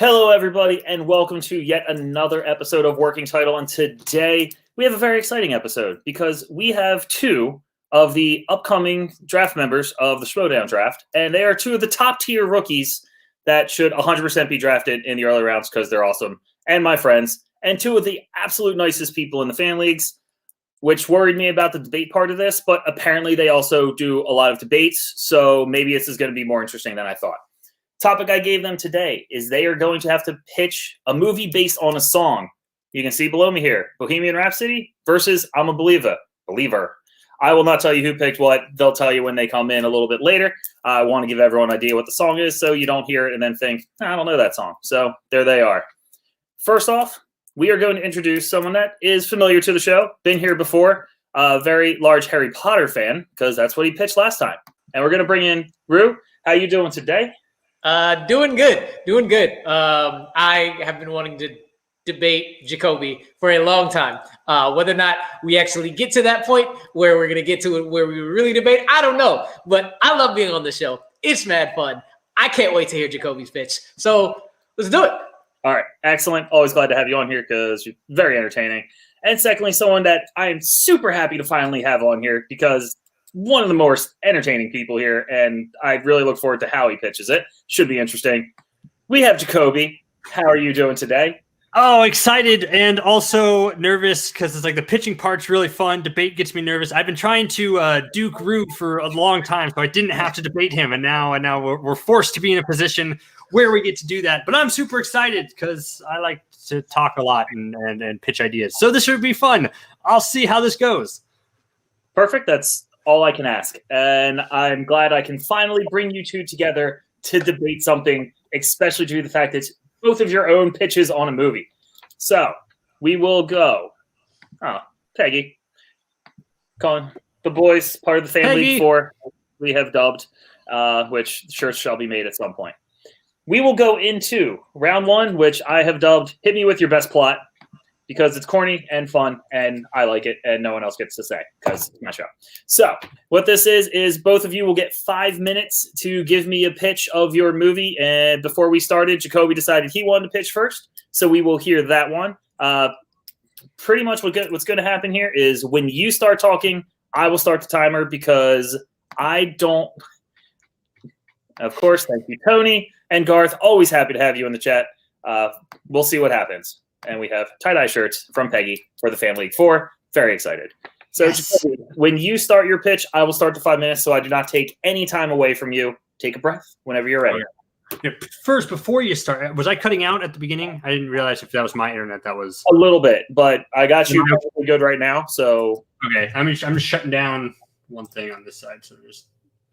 Hello, everybody, and welcome to yet another episode of Working Title. And today we have a very exciting episode because we have two of the upcoming draft members of the Schmodown draft, and they are two of the top tier rookies that should 100% be drafted in the early rounds because they're awesome, and my friends, and two of the absolute nicest people in the fan leagues, which worried me about the debate part of this, but apparently they also do a lot of debates, so maybe this is going to be more interesting than I thought. Topic I gave them today is they are going to have to pitch a movie based on a song. You can see below me here, Bohemian Rhapsody versus I'm a Believer. I will not tell you who picked what. They'll tell you when they come in a little bit later. I want to give everyone an idea what the song is so you don't hear it and then think, I don't know that song. So there they are. First off, we are going to introduce someone that is familiar to the show, been here before, a very large Harry Potter fan, because that's what he pitched last time. And we're going to bring in Rue. How you doing today? Doing good. I have been wanting to debate Jacoby for a long time. Whether or not we actually get to that point where we're going to get to it where we really debate, I don't know. But I love being on the show. It's mad fun. I can't wait to hear Jacoby's pitch. So let's do it. All right. Excellent. Always glad to have you on here because you're very entertaining. And secondly, someone that I am super happy to finally have on here because one of the most entertaining people here, and I really look forward to how he pitches it. Should be interesting. We have Jacoby. How are you doing today? Oh, excited and also nervous because it's like the pitching part's really fun. Debate gets me nervous. I've been trying to Duke Rue for a long time, so I didn't have to debate him, and now we're forced to be in a position where we get to do that. But I'm super excited because I like to talk a lot and pitch ideas. So this should be fun. I'll see how this goes. Perfect. That's all I can ask. And I'm glad I can finally bring you two together to debate something, especially due to the fact that it's both of your own pitches on a movie. So we will go. Oh, Peggy. Calling the boys, part of the family four, we have dubbed, which shirts shall be made at some point. We will go into round one, which I have dubbed Hit Me With Your Best Plot, because it's corny and fun, and I like it, and no one else gets to say, because it's my show. So what this is both of you will get 5 minutes to give me a pitch of your movie, and before we started, Jacoby decided he wanted to pitch first, so we will hear that one. Pretty much what's going to happen here is when you start talking, I will start the timer, because I don't... Of course, thank you, Tony, and Garth, always happy to have you in the chat. We'll see what happens. And we have tie-dye shirts from Peggy for the Family League 4. Very excited. So yes. When you start your pitch, I will start the 5 minutes so I do not take any time away from you. Take a breath whenever you're ready. Yeah, first, before you start, was I cutting out at the beginning? I didn't realize if that was my internet. That was a little bit, but I got you really good right now. So okay, I'm just shutting down one thing on this side. So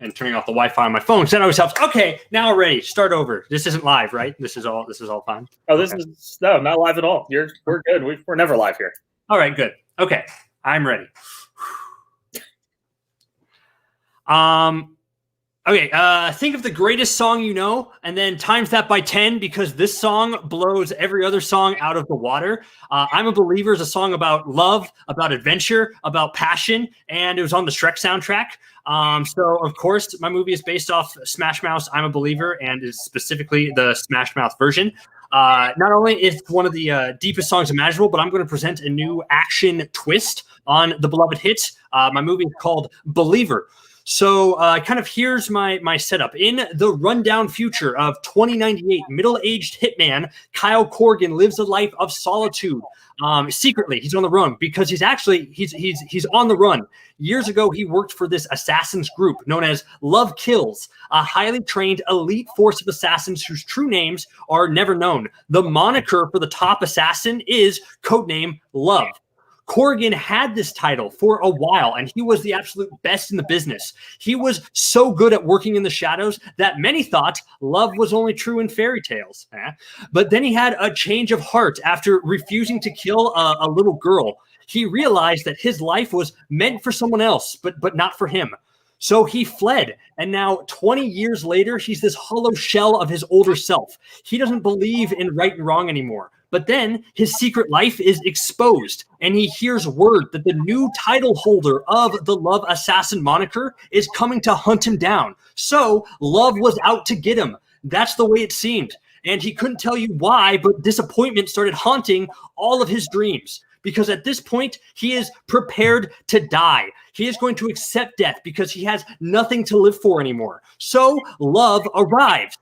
and turning off the Wi-Fi on my phone. So that always helps. Okay, now we're ready. Start over. This isn't live, right? This is all fine. Oh, this is no, not live at all. We're good. We're never live here. All right, good. Okay, I'm ready. Okay, think of the greatest song you know, and then times that by 10 because this song blows every other song out of the water. I'm a Believer is a song about love, about adventure, about passion, and it was on the Shrek soundtrack. So, of course, my movie is based off Smash Mouth's I'm a Believer and is specifically the Smash Mouth version. Not only is it one of the deepest songs imaginable, but I'm going to present a new action twist on the beloved hit. My movie is called Believer. So kind of here's my setup. In the rundown future of 2098, middle-aged hitman Kyle Corrigan lives a life of solitude. Secretly, he's on the run because he's on the run. Years ago, he worked for this assassins group known as Love Kills, a highly trained elite force of assassins whose true names are never known. The moniker for the top assassin is codename Love. Corrigan had this title for a while, and he was the absolute best in the business. He was so good at working in the shadows that many thought love was only true in fairy tales. But then he had a change of heart after refusing to kill a little girl. He realized that his life was meant for someone else, but not for him. So he fled, and now 20 years later, he's this hollow shell of his older self. He doesn't believe in right and wrong anymore. But then his secret life is exposed, and he hears word that the new title holder of the Love Assassin moniker is coming to hunt him down. So Love was out to get him. That's the way it seemed. And he couldn't tell you why, but disappointment started haunting all of his dreams. Because at this point, he is prepared to die. He is going to accept death because he has nothing to live for anymore. So love arrives.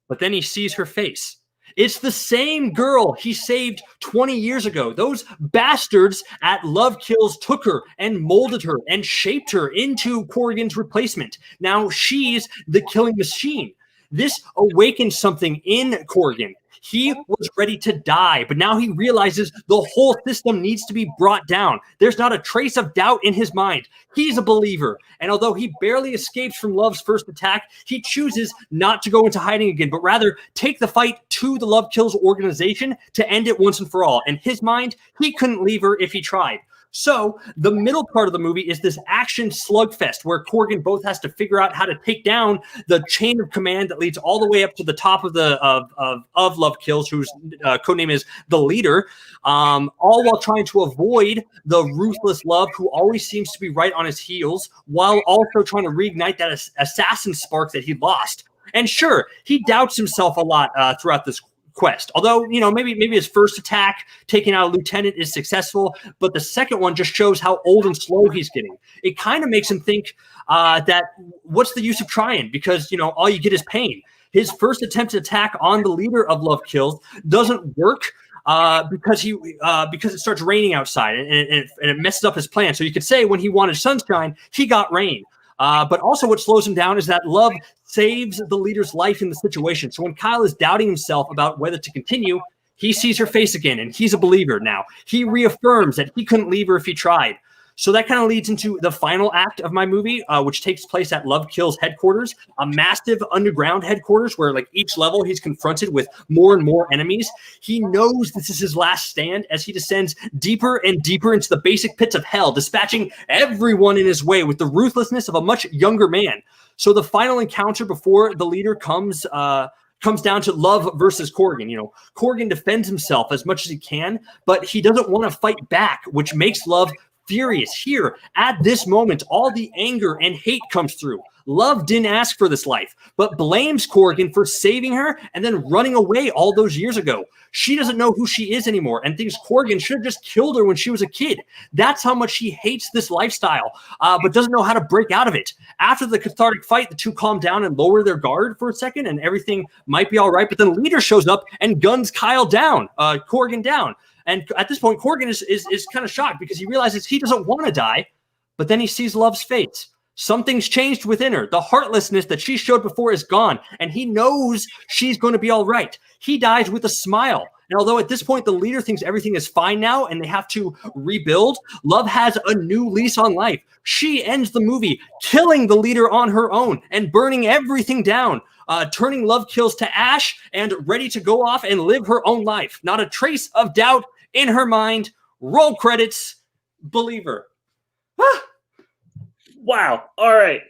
But then he sees her face. It's the same girl he saved 20 years ago. Those bastards at Love Kills took her and molded her and shaped her into Corrigan's replacement. Now she's the killing machine. This awakened something in Corrigan. He was ready to die, but now he realizes the whole system needs to be brought down. There's not a trace of doubt in his mind. He's a believer, and although he barely escapes from Love's first attack, he chooses not to go into hiding again, but rather take the fight to the Love Kills organization to end it once and for all. In his mind, he couldn't leave her if he tried. So the middle part of the movie is this action slugfest where Corrigan both has to figure out how to take down the chain of command that leads all the way up to the top of the of Love Kills, whose codename is the leader, all while trying to avoid the ruthless Love, who always seems to be right on his heels, while also trying to reignite that assassin spark that he lost. And sure, he doubts himself a lot throughout this quest. Although, maybe his first attack, taking out a lieutenant, is successful, but the second one just shows how old and slow he's getting. It kind of makes him think that what's the use of trying? Because, all you get is pain. His first attempt to attack on the leader of Love Kills doesn't work because it starts raining outside and it messes up his plan. So you could say when he wanted sunshine, he got rain. But also what slows him down is that Love saves the leader's life in the situation. So when Kyle is doubting himself about whether to continue, he sees her face again, and he's a believer now. He reaffirms that he couldn't leave her if he tried. So that kind of leads into the final act of my movie, which takes place at Love Kills headquarters, a massive underground headquarters where, like, each level he's confronted with more and more enemies. He knows this is his last stand as he descends deeper and deeper into the basic pits of hell, dispatching everyone in his way with the ruthlessness of a much younger man. So the final encounter before the leader comes down to Love versus Corrigan. Corrigan defends himself as much as he can, but he doesn't want to fight back, which makes Love furious. Here, at this moment, all the anger and hate comes through. Love didn't ask for this life, but blames Corrigan for saving her and then running away all those years ago. She doesn't know who she is anymore and thinks Corrigan should have just killed her when she was a kid. That's how much she hates this lifestyle, but doesn't know how to break out of it. After the cathartic fight, the two calm down and lower their guard for a second, and everything might be all right, but then the leader shows up and guns Corrigan down. And at this point, Corrigan is kind of shocked because he realizes he doesn't want to die, but then he sees Love's face. Something's changed within her. The heartlessness that she showed before is gone, and he knows she's going to be all right. He dies with a smile. And although at this point the leader thinks everything is fine now and they have to rebuild, Love has a new lease on life. She ends the movie killing the leader on her own and burning everything down. Turning Love Kills to ash and ready to go off and live her own life. Not a trace of doubt in her mind. Roll credits. Believer. Wow. All right.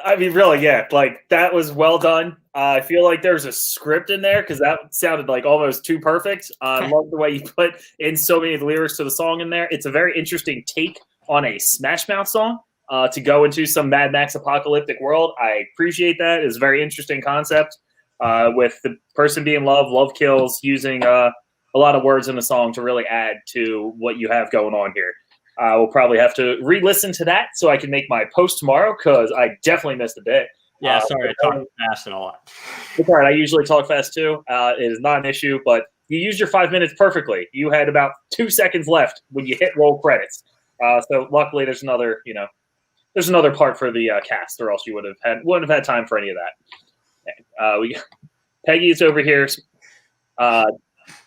Really, yeah. Like, that was well done. I feel like there's a script in there because that sounded like almost too perfect. I love the way you put in so many of the lyrics to the song in there. It's a very interesting take on a Smash Mouth song. To go into some Mad Max apocalyptic world. I appreciate that. It's a very interesting concept with the person being Love Kills, using a lot of words in the song to really add to what you have going on here. We'll probably have to re-listen to that so I can make my post tomorrow because I definitely missed a bit. Yeah, sorry, I talked fast and all that. It's all right. I usually talk fast too. It is not an issue, but you used your 5 minutes perfectly. You had about 2 seconds left when you hit roll credits. So luckily there's another, there's another part for the cast, or else you wouldn't have had time for any of that. Peggy is over here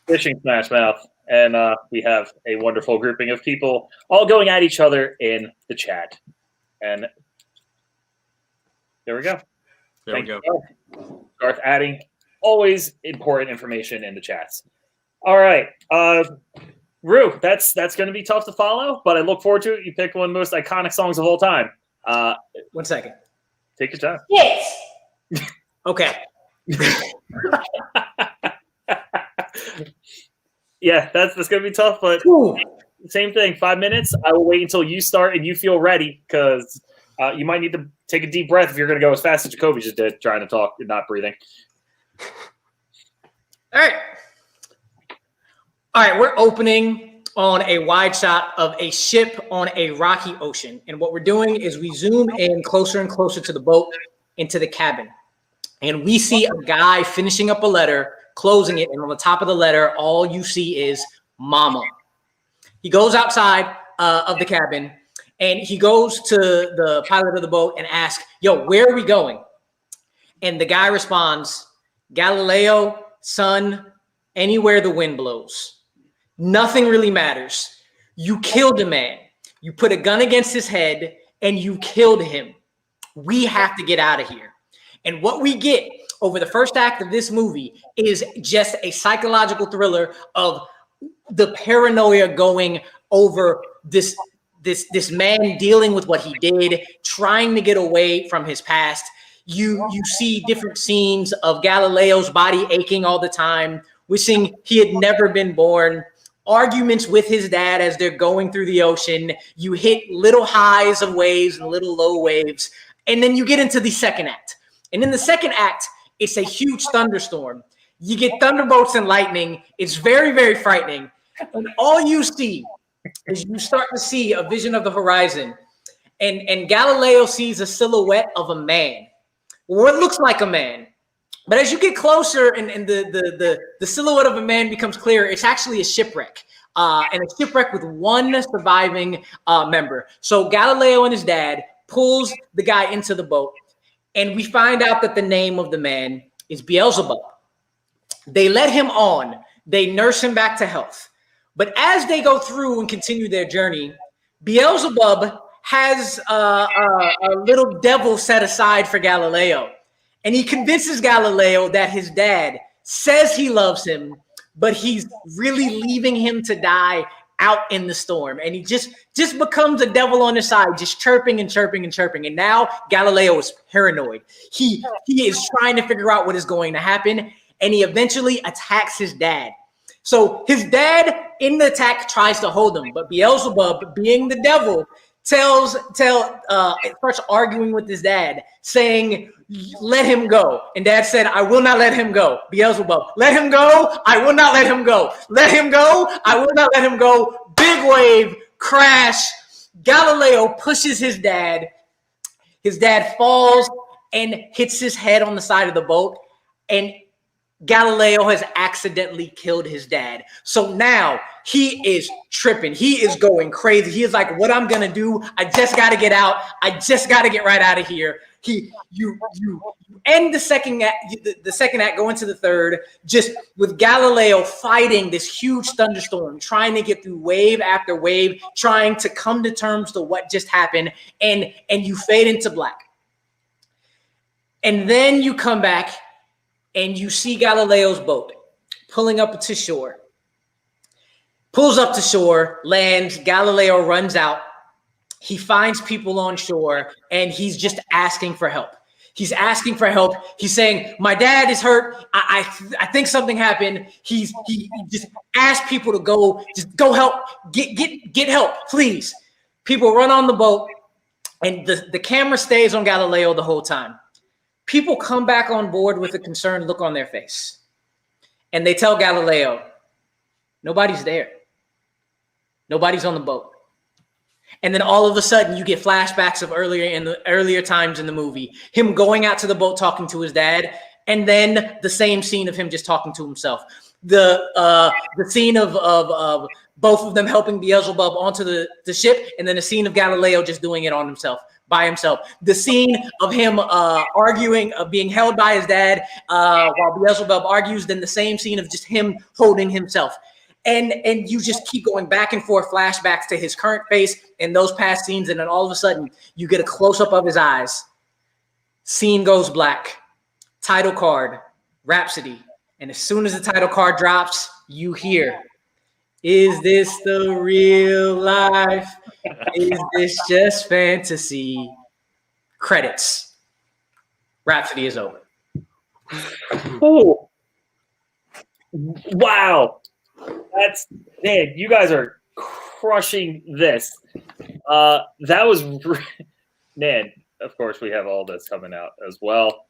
fishing Smash Mouth, and we have a wonderful grouping of people all going at each other in the chat. And there we go. Thank you, Garth, adding always important information in the chats. All right. Rue, that's going to be tough to follow, but I look forward to it. You picked one of the most iconic songs of all time. 1 second. Take your time. Yes. Okay. Yeah, that's going to be tough, but same thing. 5 minutes. I will wait until you start and you feel ready because you might need to take a deep breath if you're going to go as fast as Jacoby just did, trying to talk and not breathing. All right. All right, we're opening on a wide shot of a ship on a rocky ocean. And what we're doing is we zoom in closer and closer to the boat, into the cabin. And we see a guy finishing up a letter, closing it. And on the top of the letter, all you see is Mama. He goes outside of the cabin and he goes to the pilot of the boat and asks, yo, where are we going? And the guy responds, Galileo, son, anywhere the wind blows. Nothing really matters. You killed a man. You put a gun against his head and you killed him. We have to get out of here. And what we get over the first act of this movie is just a psychological thriller of the paranoia going over this man dealing with what he did, trying to get away from his past. You see different scenes of Galileo's body aching all the time, wishing he had never been born. Arguments with his dad as they're going through the ocean. You hit little highs of waves and little low waves. And then you get into the second act. And in the second act, it's a huge thunderstorm. You get thunderbolts and lightning. It's very, very frightening. And all you see is you start to see a vision of the horizon. And Galileo sees a silhouette of a man. What looks like a man. But as you get closer and the silhouette of a man becomes clearer, it's actually a shipwreck. And a shipwreck with one surviving member. So Galileo and his dad pulls the guy into the boat. And we find out that the name of the man is Beelzebub. They let him on. They nurse him back to health. But as they go through and continue their journey, Beelzebub has a little devil set aside for Galileo. And he convinces Galileo that his dad says he loves him, but he's really leaving him to die out in the storm. And he just becomes a devil on his side, just chirping and chirping and chirping. And now Galileo is paranoid. He is trying to figure out what is going to happen. And he eventually attacks his dad. So his dad in the attack tries to hold him, but Beelzebub, being the devil, starts arguing with his dad, saying, let him go. And dad said, I will not let him go. Beelzebub, let him go. I will not let him go. Let him go. I will not let him go. Big wave, crash. Galileo pushes his dad. His dad falls and hits his head on the side of the boat. And Galileo has accidentally killed his dad. So now he is tripping. He is going crazy. He is like, what I'm going to do, I just got to get out. I just got to get right out of here. You end the second act, go into the third, just with Galileo fighting this huge thunderstorm, trying to get through wave after wave, trying to come to terms to what just happened, and you fade into black. And then you come back and you see Galileo's boat pulling up to shore. Pulls up to shore, lands, Galileo runs out. He finds people on shore and he's just asking for help. He's asking for help. He's saying, my dad is hurt. I think something happened. He just asked people to go help, get help, please. People run on the boat and the camera stays on Galileo the whole time. People come back on board with a concerned look on their face. And they tell Galileo, nobody's there. Nobody's on the boat. And then all of a sudden you get flashbacks of earlier times in the movie, him going out to the boat talking to his dad, and then the same scene of him just talking to himself. The scene of both of them helping Beelzebub onto the ship, and then the scene of Galileo just doing it on himself, by himself. The scene of him arguing, being held by his dad while Beelzebub argues, then the same scene of just him holding himself. And you just keep going back and forth, flashbacks to his current face and those past scenes. And then all of a sudden you get a close-up of his eyes. Scene goes black. Title card, Rhapsody. And as soon as the title card drops, you hear, is this the real life? Is this just fantasy? Credits. Rhapsody is over. Oh, wow. Man, you guys are crushing this. That was, man, of course we have all this coming out as well.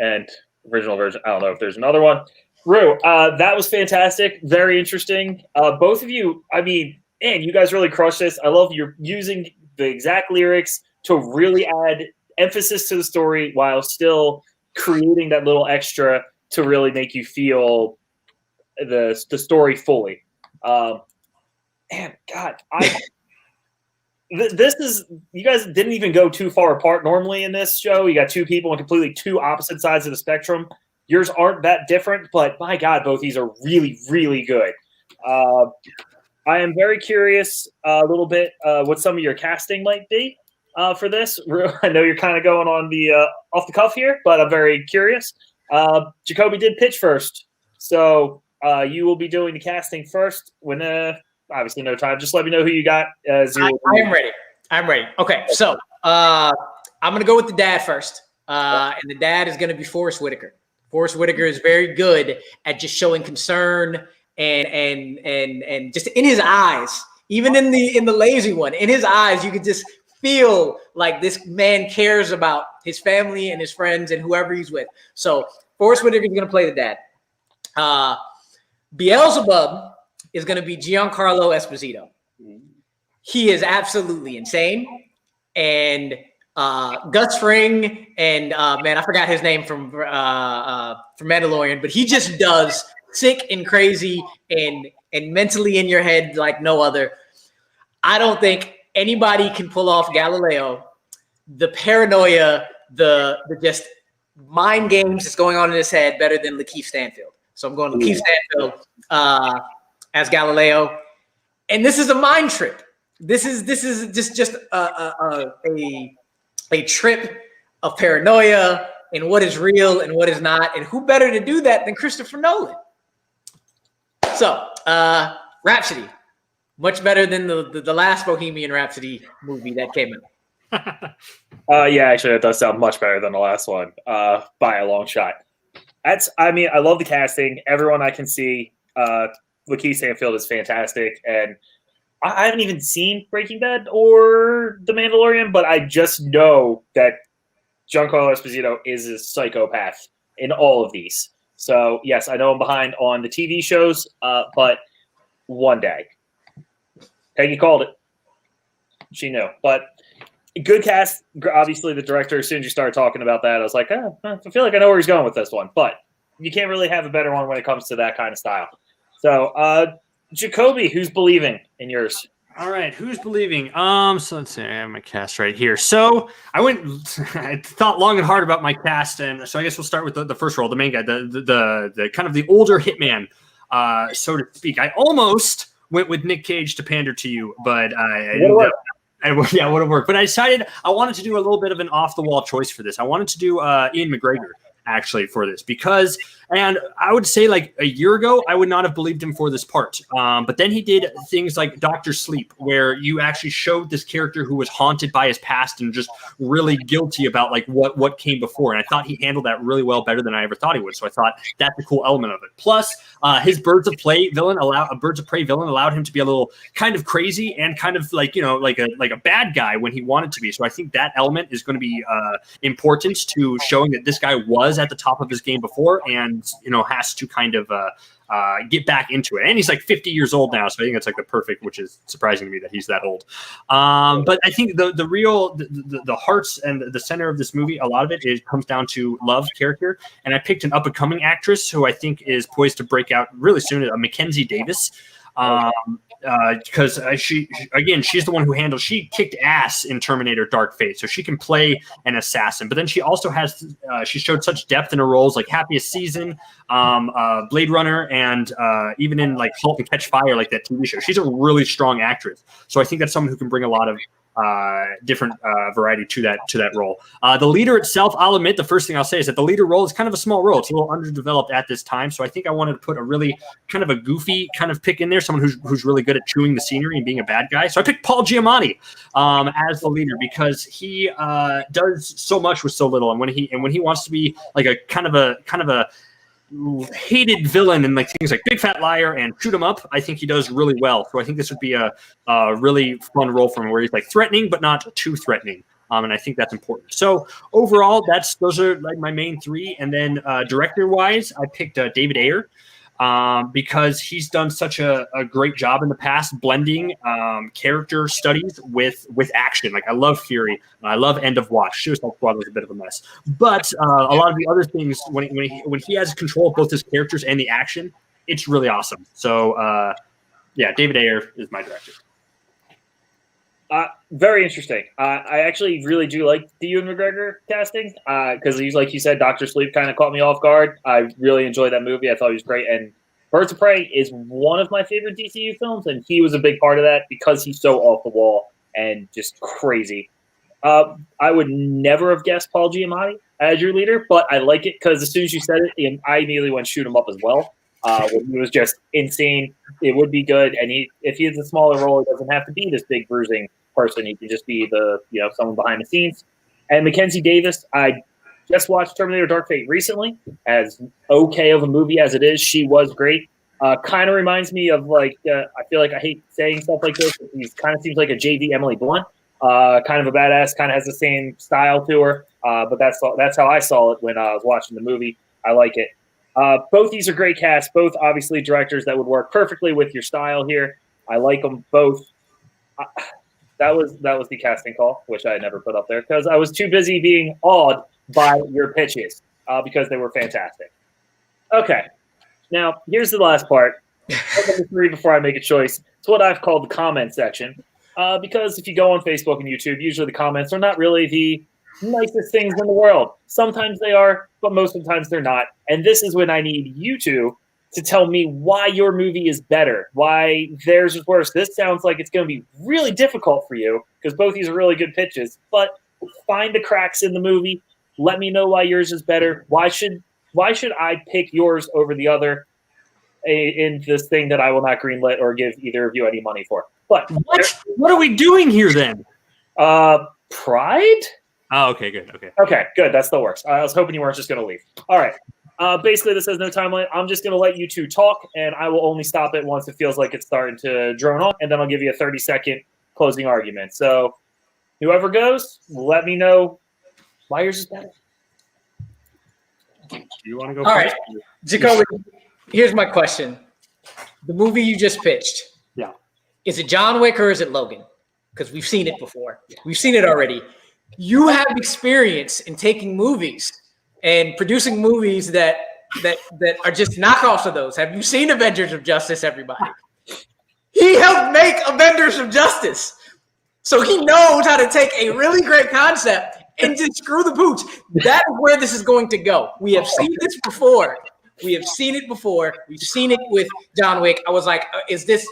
and original version. I don't know if there's another one. Rue, that was fantastic. Very interesting. Both of you, I mean, man, you guys really crushed this. I love you're using the exact lyrics to really add emphasis to the story while still creating that little extra to really make you feel the story fully. Man, God, this is, you guys didn't even go too far apart normally in this show. You got two people on completely two opposite sides of the spectrum. Yours aren't that different, but my God, both these are really, really good. I am very curious a little bit what some of your casting might be for this. I know you're kind of going on the off the cuff here, but I'm very curious. Jacoby did pitch first, so you will be doing the casting first. When obviously no time, just let me know who you got. I am ready. I'm ready. Okay, so I'm gonna go with the dad first, and the dad is gonna be Forrest Whitaker. Forrest Whitaker is very good at just showing concern and just in his eyes, even in the lazy one, in his eyes, you could just feel like this man cares about his family and his friends and whoever he's with. So Forrest Whitaker is going to play the dad. Beelzebub is going to be Giancarlo Esposito. He is absolutely insane. And Gus Fring and man, I forgot his name from Mandalorian, but he just does sick and crazy and mentally in your head like no other. I don't think anybody can pull off Galileo, the paranoia, the just mind games that's going on in his head better than Lakeith Stanfield. So I'm going Lakeith Stanfield as Galileo, and this is a mind trip. This is just a trip of paranoia and what is real and what is not, and who better to do that than Christopher Nolan? So, Rhapsody, much better than the last Bohemian Rhapsody movie that came out. Yeah, actually, it does sound much better than the last one by a long shot. I mean, I love the casting. Everyone I can see, Lakeith Stanfield is fantastic, and I haven't even seen Breaking Bad or The Mandalorian, but I just know that Giancarlo Esposito is a psychopath in all of these. So, yes, I know I'm behind on the TV shows, but one day. Peggy called it. She knew. But good cast. Obviously, the director, as soon as you started talking about that, I was like, I feel like I know where he's going with this one. But you can't really have a better one when it comes to that kind of style. So, Jacoby, who's believing in yours? All right, who's believing? So let's see. I have my cast right here. So I thought long and hard about my cast, and so I guess we'll start with the first role, the main guy, the kind of the older hitman, so to speak. I almost went with Nick Cage to pander to you, but it would have worked. But I decided I wanted to do a little bit of an off the wall choice for this. I wanted to do Ian McGregor actually for this because, and I would say like a year ago, I would not have believed him for this part. But then he did things like Dr. Sleep, where you actually showed this character who was haunted by his past and just really guilty about like what came before. And I thought he handled that really well, better than I ever thought he would. So I thought that's a cool element of it. Plus his Birds of Prey villain allowed him to be a little kind of crazy and kind of like, you know, like a bad guy when he wanted to be. So I think that element is going to be important to showing that this guy was at the top of his game before and, you know, has to kind of get back into it. And he's like 50 years old now. So I think it's like the perfect, which is surprising to me that he's that old. But I think the real, the hearts and the center of this movie, a lot of it comes down to Love character. And I picked an up and coming actress who I think is poised to break out really soon, Mackenzie Davis. Because she's the one who she kicked ass in Terminator Dark Fate, so she can play an assassin. But then she also has she showed such depth in her roles like Happiest Season, Blade Runner, and even in like Halt and Catch Fire, like that TV show. She's a really strong actress, so I think that's someone who can bring a lot of different variety to that role. The leader itself, I'll admit, the first thing I'll say is that the leader role is kind of a small role. It's a little underdeveloped at this time, so I think I wanted to put a really kind of a goofy kind of pick in there, someone who's really good at chewing the scenery and being a bad guy. So I picked Paul Giamatti as the leader because he does so much with so little, and when he wants to be like a kind of a hated villain and like things like Big Fat Liar and Shoot 'Em Up, I think he does really well. So I think this would be a really fun role for him where he's like threatening but not too threatening. and I think that's important. So overall, those are like my main three. And then director-wise, I picked David Ayer. Because he's done such a great job in the past blending character studies with action. Like I love Fury, I love End of Watch. Suicide Squad was a bit of a mess, but a lot of the other things when he has control of both his characters and the action, it's really awesome. So yeah, David Ayer is my director. Very interesting. I actually really do like the Ewan McGregor casting because he's, like you said, Dr. Sleep kind of caught me off guard. I really enjoyed that movie. I thought he was great. And Birds of Prey is one of my favorite DCU films, and he was a big part of that because he's so off the wall and just crazy. I would never have guessed Paul Giamatti as your leader, but I like it because as soon as you said it, I immediately went shoot him up as well. When he was just insane, it would be good. And if he has a smaller role, it doesn't have to be this big bruising person. He can just be someone behind the scenes. And Mackenzie Davis, I just watched Terminator Dark Fate recently. As okay of a movie as it is, she was great. Kind of reminds me of I feel like I hate saying stuff like this, but he kind of seems like a JV Emily Blunt. Kind of a badass, kind of has the same style to her. But that's how I saw it when I was watching the movie. I like it. Both these are great casts, both obviously directors that would work perfectly with your style here. I like them both. That was the casting call, which I never put up there because I was too busy being awed by your pitches because they were fantastic. Okay, now here's the last part. Number 3 before I make a choice. It's what I've called the comment section because if you go on Facebook and YouTube, usually the comments are not really the nicest things in the world. Sometimes they are, but most of the times they're not. And this is when I need you two to tell me why your movie is better, why theirs is worse. This sounds like it's going to be really difficult for you because both these are really good pitches, but find the cracks in the movie. Let me know why yours is better. Why should I pick yours over the other in this thing that I will not greenlit or give either of you any money for? But what are we doing here then? Pride? Oh, okay, good. Okay, good. That's the worst. I was hoping you weren't just going to leave. All right. Basically, this has no time limit. I'm just going to let you two talk, and I will only stop it once it feels like it's starting to drone on, and then I'll give you a 30-second closing argument. So whoever goes, let me know why yours is better. You want to go All first? right, Jacoby, here's my question. The movie you just pitched. Yeah. Is it John Wick or is it Logan? Because we've seen it before. We've seen it already. You have experience in taking movies and producing movies that are just knockoffs of those. Have you seen Avengers of Justice, everybody? He helped make Avengers of Justice. So he knows how to take a really great concept and just screw the pooch. That is where this is going to go. We have seen this before. We've seen it with John Wick. I was like, is this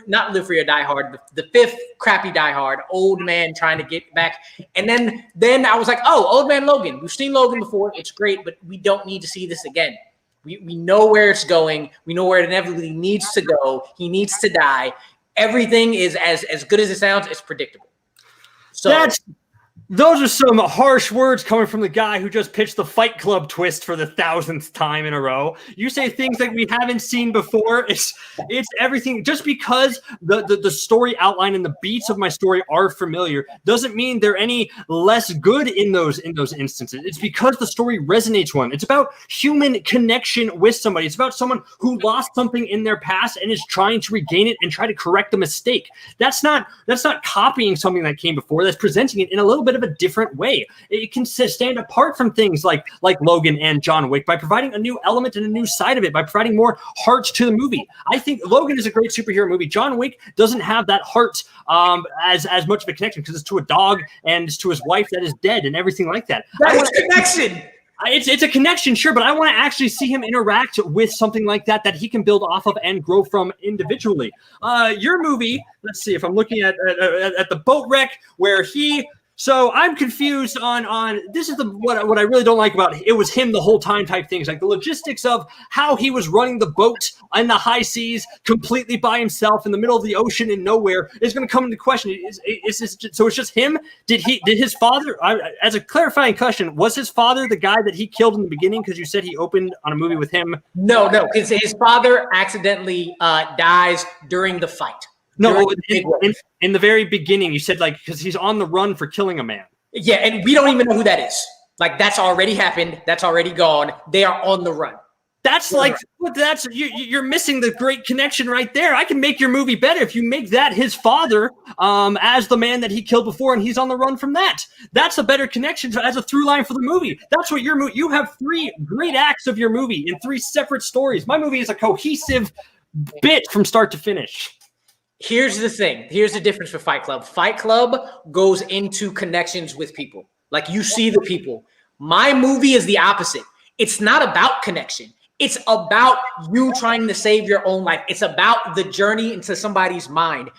not Live Free or Die Hard, the fifth crappy Die Hard, old man trying to get back. And then I was like, oh, Old Man Logan. We've seen Logan before. It's great, but we don't need to see this again. We know where it's going. We know where it inevitably needs to go. He needs to die. Everything is as good as it sounds. It's predictable. So those are some harsh words coming from the guy who just pitched the Fight Club twist for the 1,000th time in a row. You say things that we haven't seen before. It's everything. Just because the story outline and the beats of my story are familiar doesn't mean they're any less good in those instances. It's because the story resonates one. It's about human connection with somebody. It's about someone who lost something in their past and is trying to regain it and try to correct the mistake. That's not copying something that came before. That's presenting it in a little bit of a different way. It can stand apart from things like Logan and John Wick by providing a new element and a new side of it, by providing more heart to the movie. I think Logan is a great superhero movie. John Wick doesn't have that heart as much of a connection because it's to a dog and it's to his wife that is dead and everything like that. That's a connection. It's a connection, sure, but I want to actually see him interact with something like that he can build off of and grow from individually. Your movie, let's see if I'm looking at the boat wreck where he. So I'm confused on this is what I really don't like about it was him the whole time type things, like the logistics of how he was running the boat in the high seas completely by himself in the middle of the ocean in nowhere is going to come into question. So it's just him? Did his father, as a clarifying question, was his father the guy that he killed in the beginning? Because you said he opened on a movie with him. No, because his father accidentally dies during the fight. No, in the very beginning, you said because he's on the run for killing a man. Yeah, and we don't even know who that is. Like, that's already happened. That's already gone. They are on the run. That's like, you're missing the great connection right there. I can make your movie better if you make that his father as the man that he killed before, and he's on the run from that. That's a better connection as a through line for the movie. That's what your movie. You have 3 great acts of your movie in 3 separate stories. My movie is a cohesive bit from start to finish. Here's the thing. Here's the difference for Fight Club. Fight Club goes into connections with people. Like, you see the people. My movie is the opposite. It's not about connection. It's about you trying to save your own life. It's about the journey into somebody's mind.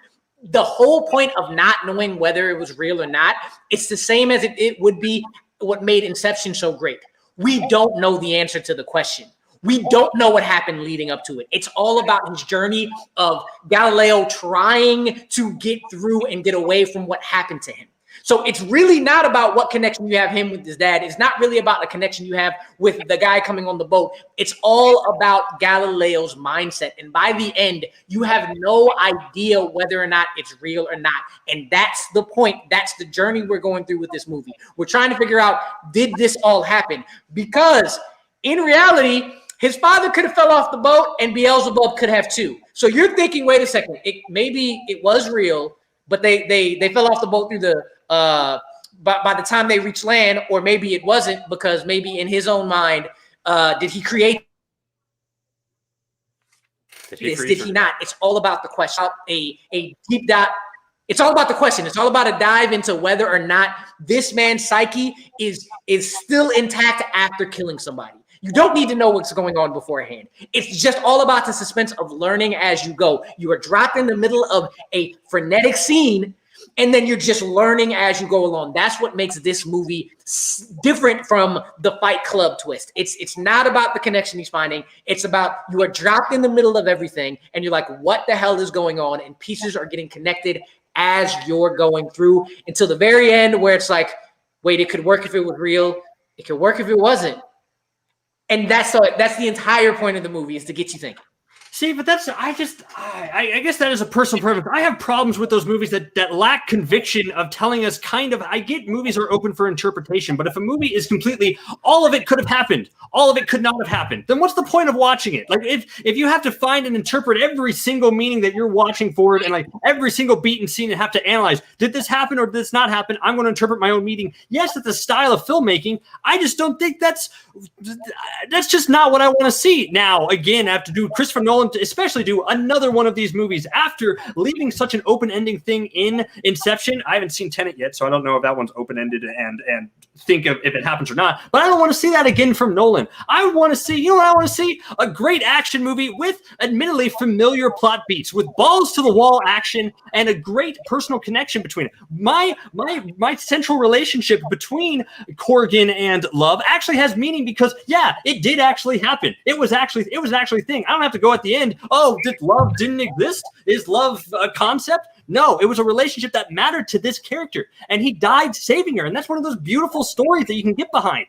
The whole point of not knowing whether it was real or not, it's the same as it would be what made Inception so great. We don't know the answer to the question. We don't know what happened leading up to it. It's all about his journey of Galileo trying to get through and get away from what happened to him. So it's really not about what connection you have him with his dad. It's not really about the connection you have with the guy coming on the boat. It's all about Galileo's mindset. And by the end, you have no idea whether or not it's real or not. And that's the point. That's the journey we're going through with this movie. We're trying to figure out, did this all happen? Because in reality, his father could have fell off the boat and Beelzebub could have too. So you're thinking, wait a second, maybe it was real, but they fell off the boat through the by the time they reach land, or maybe it wasn't, because maybe in his own mind, did he create this? Did he not? It's all about the question. A deep dive. It's all about the question. It's all about a dive into whether or not this man's psyche is still intact after killing somebody. You don't need to know what's going on beforehand. It's just all about the suspense of learning as you go. You are dropped in the middle of a frenetic scene, and then you're just learning as you go along. That's what makes this movie different from the Fight Club twist. It's not about the connection he's finding. It's about, you are dropped in the middle of everything, and you're like, what the hell is going on? And pieces are getting connected as you're going through until the very end, where it's like, wait, it could work if it was real. It could work if it wasn't. And that's the entire point of the movie, is to get you thinking. See, but I guess that is a personal preference. I have problems with those movies that lack conviction of telling us I get movies are open for interpretation, but if a movie is completely, all of it could have happened, all of it could not have happened, then what's the point of watching it? Like, if you have to find and interpret every single meaning that you're watching for it, and like every single beat and scene and have to analyze, did this happen or did this not happen? I'm going to interpret my own meaning. Yes, that's a style of filmmaking. I just don't think that's just not what I want to see. Now, again, I have to do Christopher Nolan to especially do another one of these movies after leaving such an open-ending thing in Inception. I haven't seen Tenet yet, so I don't know if that one's open-ended and think of if it happens or not. But I don't want to see that again from Nolan. I want to see, you know what I want to see? A great action movie with admittedly familiar plot beats, with balls to the wall action and a great personal connection between it. My central relationship between Corrigan and Love actually has meaning, because yeah, it did actually happen. It was actually a thing. I don't have to go at the end, oh, love didn't exist? Is love a concept? No, it was a relationship that mattered to this character, and he died saving her. And that's one of those beautiful stories that you can get behind.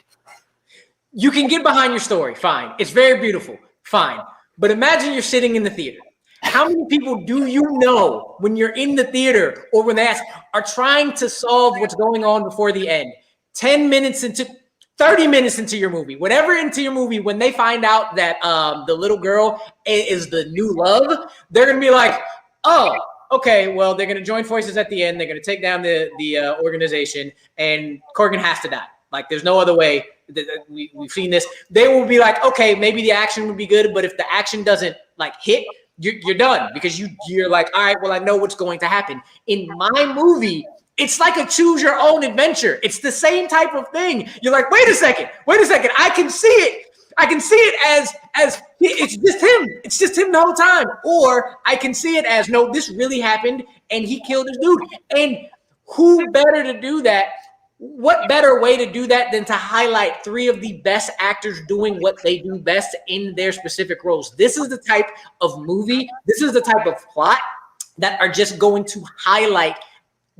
You can get behind your story, fine. It's very beautiful, fine. But imagine you're sitting in the theater. How many people do you know when you're in the theater, or when they are trying to solve what's going on before the end? 10 minutes into 30 minutes into your movie, whatever into your movie, when they find out that the little girl is the new love, they're going to be like, oh, okay, well, they're going to join forces at the end. They're going to take down the organization, and Corrigan has to die. Like, there's no other way. We've seen this. They will be like, okay, maybe the action would be good, but if the action doesn't like hit, you're done, because you're like, all right, well, I know what's going to happen. In my movie, it's like a choose your own adventure. It's the same type of thing. You're like, wait a second. I can see it. as it's just him. It's just him the whole time. Or I can see it as, no, this really happened and he killed his dude. And who better to do that? What better way to do that than to highlight 3 of the best actors doing what they do best in their specific roles? This is the type of movie, this is the type of plot that are just going to highlight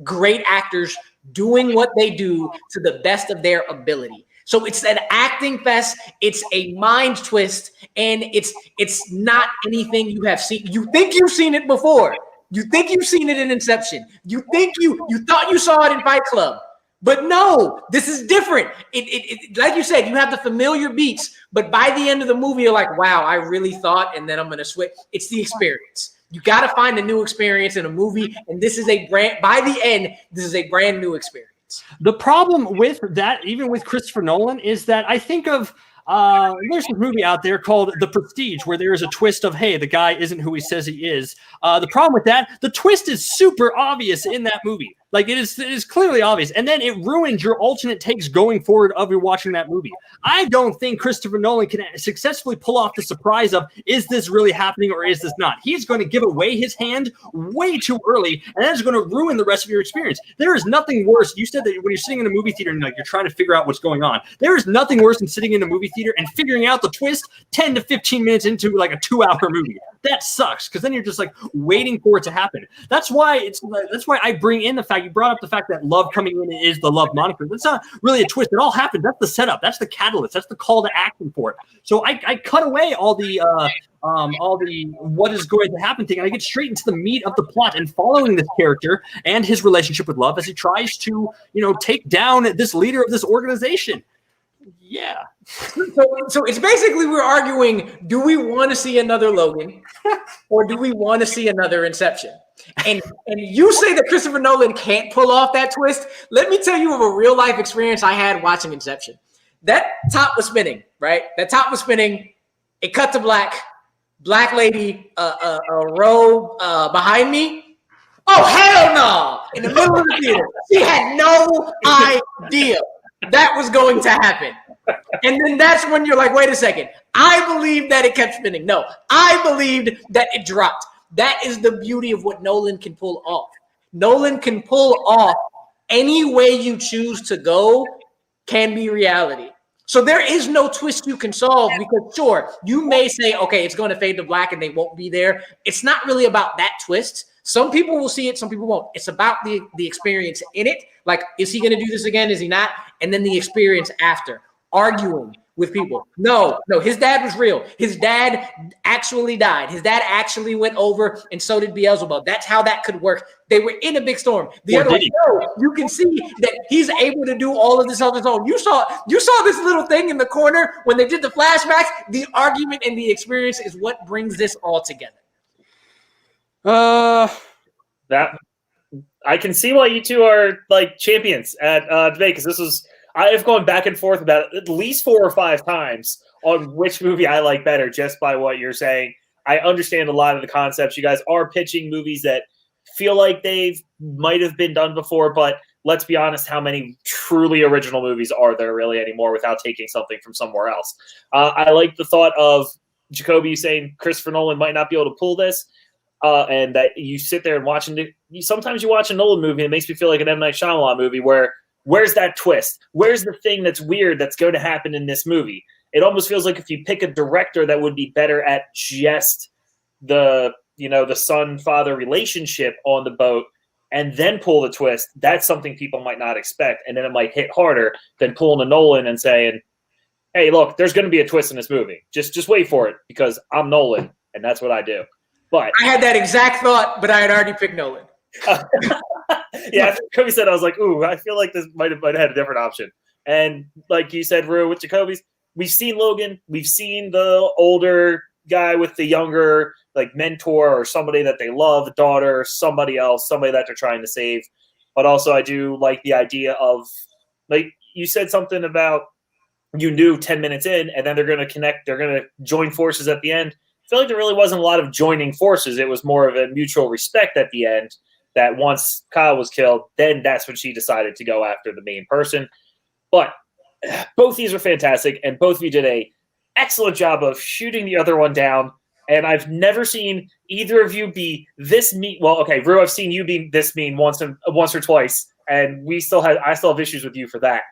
great actors doing what they do to the best of their ability. So it's an acting fest, it's a mind twist, and it's not anything you have seen. You think you've seen it before. You think you've seen it in Inception. You think you thought you saw it in Fight Club. But no, this is different. Like you said, you have the familiar beats, but by the end of the movie, you're like, wow, I really thought, and then I'm going to switch. It's the experience. You got to find a new experience in a movie, and this is by the end, this is a brand new experience. The problem with that, even with Christopher Nolan, is that I think of there's a movie out there called The Prestige where there is a twist of, hey, the guy isn't who he says he is. The problem with that, the twist is super obvious in that movie. Like it is clearly obvious. And then it ruins your alternate takes going forward of you watching that movie. I don't think Christopher Nolan can successfully pull off the surprise of, is this really happening or is this not? He's going to give away his hand way too early, and that is going to ruin the rest of your experience. There is nothing worse. You said that when you're sitting in a movie theater and like you're trying to figure out what's going on. There is nothing worse than sitting in a movie theater and figuring out the twist 10 to 15 minutes into like a 2-hour movie. That sucks because then you're just like waiting for it to happen. That's why I bring in the fact you brought up the fact that love coming in is the love moniker. That's not really a twist. It all happens. That's the setup. That's the catalyst. That's the call to action for it. So I cut away all the what is going to happen thing, and I get straight into the meat of the plot and following this character and his relationship with love as he tries to take down this leader of this organization. Yeah. So it's basically we're arguing, do we want to see another Logan or do we want to see another Inception? And you say that Christopher Nolan can't pull off that twist. Let me tell you of a real life experience I had watching Inception. That top was spinning, right? That top was spinning. It cut to black lady, a row behind me. Oh, hell no. In the middle of the theater. She had no idea that was going to happen. And then that's when you're like, wait a second. I believed that it kept spinning. No, I believed that it dropped. That is the beauty of what Nolan can pull off. Nolan can pull off any way you choose to go can be reality. So there is no twist you can solve because sure, you may say, okay, it's going to fade to black and they won't be there. It's not really about that twist. Some people will see it, some people won't. It's about the experience in it. Like, is he going to do this again? Is he not? And then the experience after. Arguing with people. No, his dad was real. His dad actually died. His dad actually went over, and so did Beelzebub. That's how that could work. They were in a big storm. The other way, you can see that he's able to do all of this on his own. You saw this little thing in the corner when they did the flashbacks. The argument and the experience is what brings this all together. That I can see why you two are like champions at debate, because I have gone back and forth about it at least 4 or 5 times on which movie I like better just by what you're saying. I understand a lot of the concepts. You guys are pitching movies that feel like they might have been done before, but let's be honest, how many truly original movies are there really anymore without taking something from somewhere else? I like the thought of Jacoby saying Christopher Nolan might not be able to pull this, and that you sit there and watching it. Sometimes you watch a Nolan movie, and it makes me feel like an M. Night Shyamalan movie where where's that twist? Where's the thing that's weird that's going to happen in this movie? It almost feels like if you pick a director that would be better at just the son-father relationship on the boat and then pull the twist, that's something people might not expect. And then it might hit harder than pulling a Nolan and saying, hey, look, there's going to be a twist in this movie. Just wait for it because I'm Nolan and that's what I do. But I had that exact thought, but I had already picked Nolan. Yeah, after Jacoby said, I was like, ooh, I feel like this might have had a different option. And like you said, Rue, with Jacoby's, we've seen Logan, we've seen the older guy with the younger like mentor or somebody that they love, daughter, somebody else, somebody that they're trying to save. But also I do like the idea of, like you said something about you knew 10 minutes in and then they're going to connect, they're going to join forces at the end. I feel like there really wasn't a lot of joining forces. It was more of a mutual respect at the end. That once Kyle was killed, then that's when she decided to go after the main person. But both these are fantastic, and both of you did a excellent job of shooting the other one down. And I've never seen either of you be this mean. Well, okay, Rue, I've seen you be this mean once or twice, and I still have issues with you for that.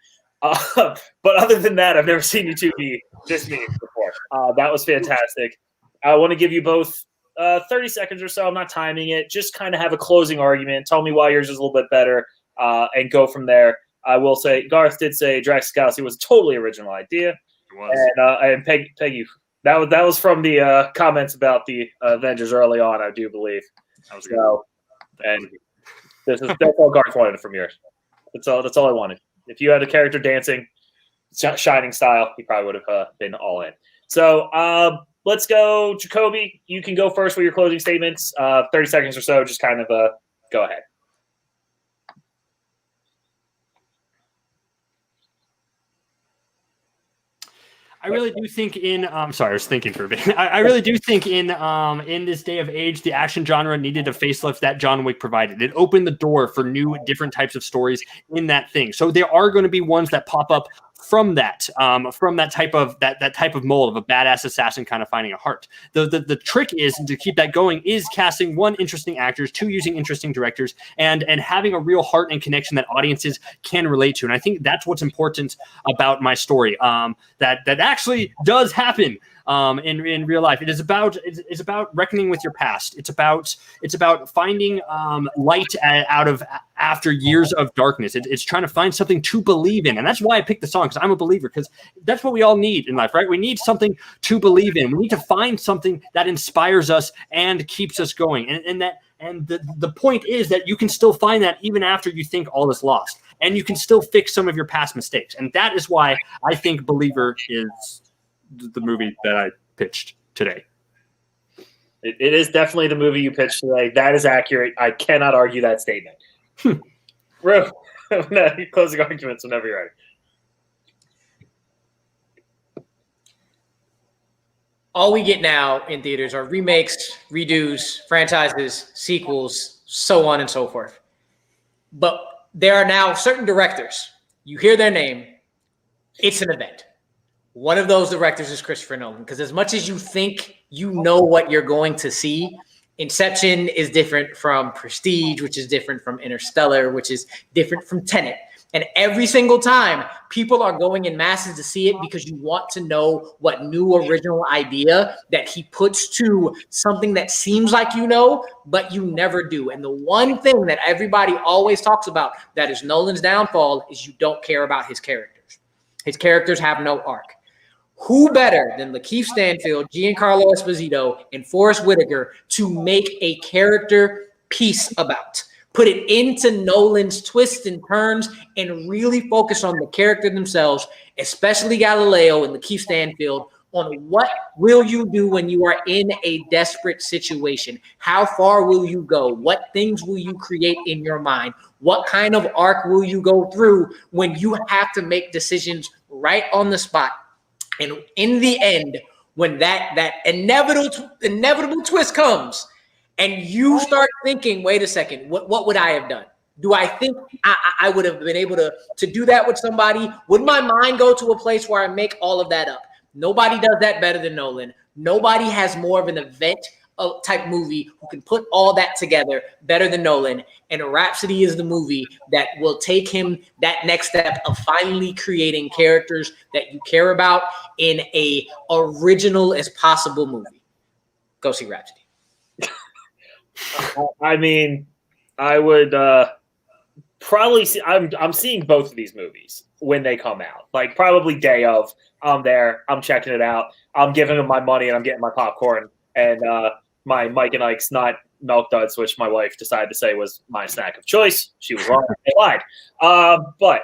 But other than that, I've never seen you two be this mean before. That was fantastic. I want to give you both 30 seconds or so. I'm not timing it. Just kind of have a closing argument. Tell me why yours is a little bit better, and go from there. I will say Garth did say Drax Galaxy was a totally original idea. It was. And Peggy, that was from the comments about the Avengers early on, I do believe. That was good. And that's all Garth wanted from yours. That's all I wanted. If you had a character dancing, Shining style, he probably would have been all in. So let's go, Jacoby. You can go first with your closing statements. 30 seconds or so. Just kind of go ahead. I really do think sorry, I was thinking for a bit. I really do think in this day of age, the action genre needed a facelift that John Wick provided. It opened the door for new, different types of stories in that thing. So there are going to be ones that pop up from that type of mold of a badass assassin kind of finding a heart. The trick is to keep that going is casting one, interesting actors, two, using interesting directors, and having a real heart and connection that audiences can relate to. And I think that's what's important about my story. That actually does happen in real life. It's about reckoning with your past. It's about finding light out of after years of darkness. It's trying to find something to believe in, and that's why I picked the song, because I'm a believer. Because that's what we all need in life, right? We need something to believe in. We need to find something that inspires us and keeps us going. And the point is that you can still find that even after you think all is lost, and you can still fix some of your past mistakes. And that is why I think Believer is the movie that I pitched today. It is definitely the movie you pitched today. That is accurate. I cannot argue that statement. Rue, closing arguments whenever you're ready. All we get now in theaters are remakes, redos, franchises, sequels, so on and so forth. But there are now certain directors. You hear their name, it's an event. One of those directors is Christopher Nolan, because as much as you think you know what you're going to see, Inception is different from Prestige, which is different from Interstellar, which is different from Tenet. And every single time, people are going in masses to see it because you want to know what new original idea that he puts to something that seems like you know, but you never do. And the one thing that everybody always talks about that is Nolan's downfall is you don't care about his characters. His characters have no arc. Who better than Lakeith Stanfield, Giancarlo Esposito, and Forrest Whitaker to make a character piece about? Put it into Nolan's twists and turns and really focus on the character themselves, especially Galileo and Lakeith Stanfield, on what will you do when you are in a desperate situation? How far will you go? What things will you create in your mind? What kind of arc will you go through when you have to make decisions right on the spot? And in the end, when that inevitable twist comes and you start thinking, wait a second, what would I have done? Do I think I would have been able to do that with somebody? Would my mind go to a place where I make all of that up? Nobody does that better than Nolan. Nobody has more of an event type movie who can put all that together better than Nolan. And Rhapsody is the movie that will take him that next step of finally creating characters that you care about in a original as possible movie. Go see Rhapsody. I mean, I would probably see. I'm seeing both of these movies when they come out. Like probably day of. I'm there. I'm checking it out. I'm giving them my money and I'm getting my popcorn and my Mike and Ike's not Milk Duds, which my wife decided to say was my snack of choice. She was wrong. I lied. But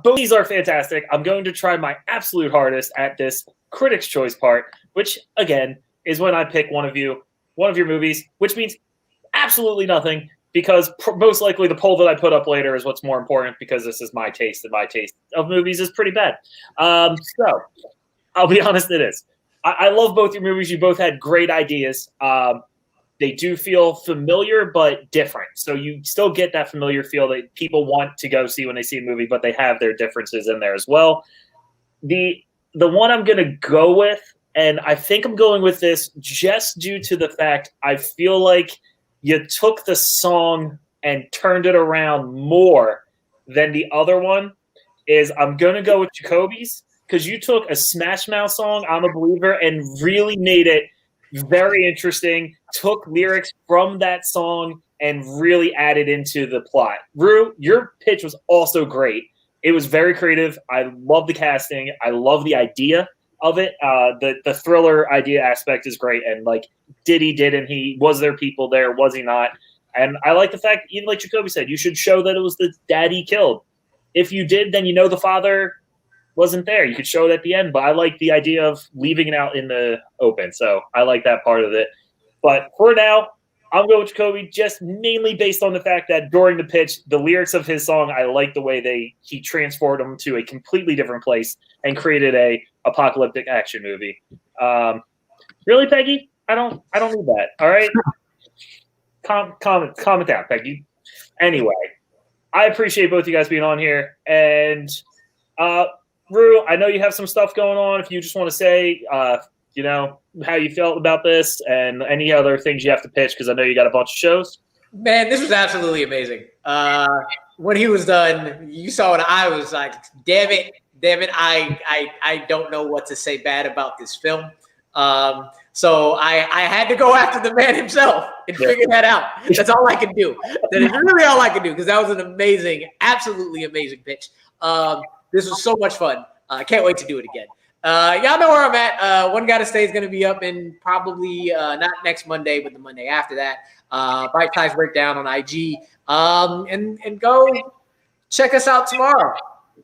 both these are fantastic. I'm going to try my absolute hardest at this Critics' Choice part, which again is when I pick one of your movies, which means absolutely nothing because most likely the poll that I put up later is what's more important because this is my taste and my taste of movies is pretty bad. So I'll be honest, it is. I love both your movies. You both had great ideas. They do feel familiar but different. So you still get that familiar feel that people want to go see when they see a movie, but they have their differences in there as well. The one I'm going to go with, and I think I'm going with this just due to the fact I feel like you took the song and turned it around more than the other one, is I'm going to go with Jacoby's. Because you took a Smash Mouth song, I'm a Believer, and really made it very interesting, took lyrics from that song, and really added into the plot. Rue, your pitch was also great. It was very creative. I love the casting. I love the idea of it. The thriller idea aspect is great. And, like, did he, didn't he? Was there people there? Was he not? And I like the fact, even like Jacoby said, you should show that it was the dad he killed. If you did, then the father wasn't there. You could show it at the end, but I like the idea of leaving it out in the open. So I like that part of it. But for now, I'm going with Jacoby, just mainly based on the fact that during the pitch, the lyrics of his song, I like the way he transformed them to a completely different place and created a apocalyptic action movie. Really, Peggy? I don't need that. All right, calm it down, Peggy. Anyway, I appreciate both you guys being on here, and Rue, I know you have some stuff going on. If you just want to say, how you felt about this and any other things you have to pitch, because I know you got a bunch of shows. Man, this was absolutely amazing. When he was done, you saw it. I was like, damn it. I don't know what to say bad about this film. So I had to go after the man himself and figure that out. That's all I could do. That is really all I could do, because that was an amazing, absolutely amazing pitch. This was so much fun. I can't wait to do it again. Y'all know where I'm at. One Gotta Stay is going to be up in probably not next Monday, but the Monday after that. Bite Size Breakdown on IG. And go check us out tomorrow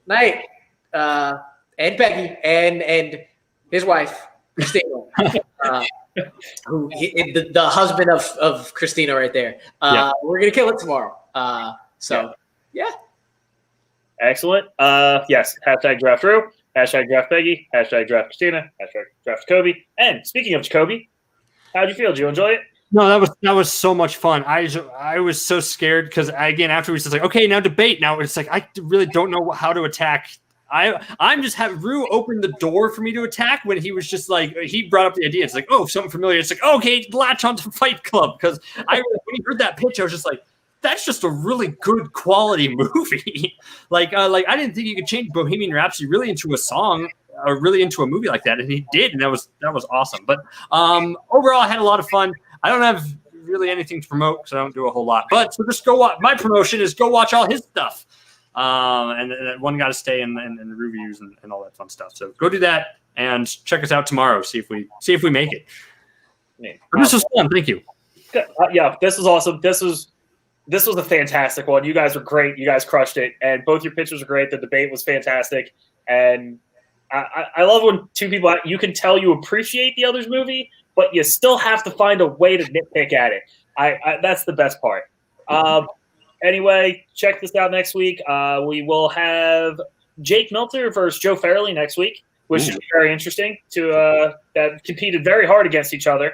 night. And Peggy and his wife, Christina. The husband of Christina right there. We're going to kill it tomorrow. Yeah. Excellent. Yes. Hashtag draft Drew. Hashtag draft Peggy. Hashtag draft Christina. Hashtag draft Jacoby. And speaking of Jacoby, how'd you feel? Did you enjoy it? No, that was so much fun. I was so scared because, again, afterwards it's like, okay, now debate. Now it's like I really don't know how to attack. I'm just having Rue open the door for me to attack when he was just like, he brought up the idea. It's like, oh, something familiar. It's like, okay, latch onto Fight Club. Because when he heard that pitch, I was just like, that's just a really good quality movie. I didn't think you could change Bohemian Rhapsody really into a song or really into a movie like that, and he did, and that was awesome. But overall, I had a lot of fun. I don't have really anything to promote because I don't do a whole lot. But so just go watch. My promotion is go watch all his stuff. And One Gotta Stay and the reviews and all that fun stuff. So go do that and check us out tomorrow. See if we make it. This was fun. Thank you. Yeah, this was awesome. This was a fantastic one. You guys were great. You guys crushed it, and both your pitches were great. The debate was fantastic, and I love when two people, you can tell you appreciate the other's movie, but you still have to find a way to nitpick at it. That's the best part. Anyway, check this out next week. We will have Jake Milter versus Joe Farrelly next week, which should be very interesting. That competed very hard against each other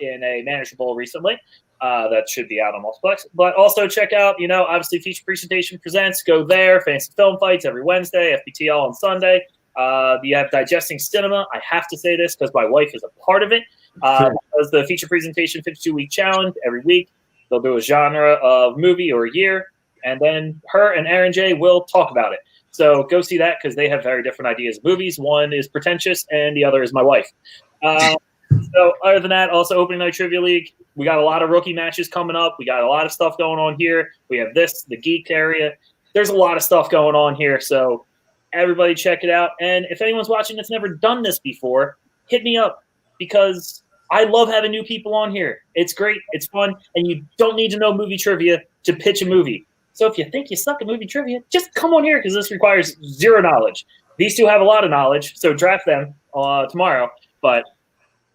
in a manager bowl recently. That should be out on Multiplex. But also check out, obviously Feature Presentation Presents. Go there. Fantasy Film Fights every Wednesday. FPTL on Sunday. You have Digesting Cinema. I have to say this because my wife is a part of it. Does the Feature Presentation 52-week challenge every week. They'll do a genre of movie or a year, and then her and Aaron J will talk about it. So go see that because they have very different ideas of movies. One is pretentious, and the other is my wife. So other than that, also Opening Night Trivia League. We got a lot of rookie matches coming up. We got a lot of stuff going on here. We have the geek area. There's a lot of stuff going on here. So everybody check it out. And if anyone's watching that's never done this before, hit me up because I love having new people on here. It's great. It's fun. And you don't need to know movie trivia to pitch a movie. So if you think you suck at movie trivia, just come on here because this requires zero knowledge. These two have a lot of knowledge, so draft them tomorrow. But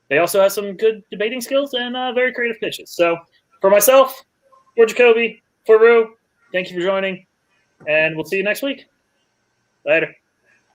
they also have some good debating skills and very creative pitches. So for myself, for Jacoby, for Rue, thank you for joining. And we'll see you next week. Later.